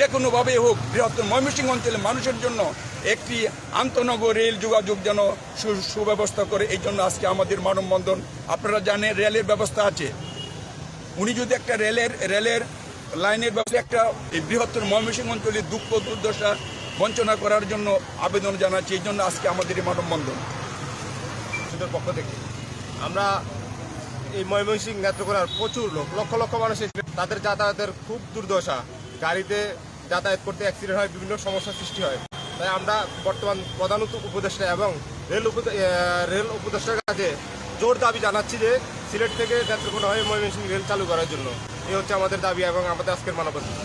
যে কোনোভাবেই হোক বৃহত্তর ময়মনসিংহ অঞ্চলের মানুষের জন্য একটি আন্তনগর রেল যোগাযোগ যেন সুব্যবস্থা করে, এই জন্য আজকে আমাদের মানববন্ধন। আপনারা জানেন রেলের ব্যবস্থা আছে, উনি যদি একটা রেলের লাইনের ব্যবস্থা একটা এই বৃহত্তর ময়মনসিংহ অঞ্চলের দুঃখ দুর্দশা বঞ্চনা করার জন্য আবেদন জানাচ্ছি, এই জন্য আজকে আমাদের এই মানববন্ধন। পক্ষ থেকে আমরা এই ময়মনসিংহ নেত্রকোনার প্রচুর লোক, লক্ষ লক্ষ মানুষ তাদের যাতায়াতের খুব দুর্দশা, গাড়িতে যাতায়াত করতে অ্যাক্সিডেন্ট হয়, বিভিন্ন সমস্যার সৃষ্টি হয়। তাই আমরা বর্তমান প্রধান উপদেষ্টা এবং রেল উপদেষ্টার কাছে জোর দাবি জানাচ্ছি যে সিলেট থেকে নেত্রকোনা হয়ে ময়মনসিংহ রেল চালু করার জন্য। এই হচ্ছে আমাদের দাবি এবং আমাদের আজকের মানববন্ধন।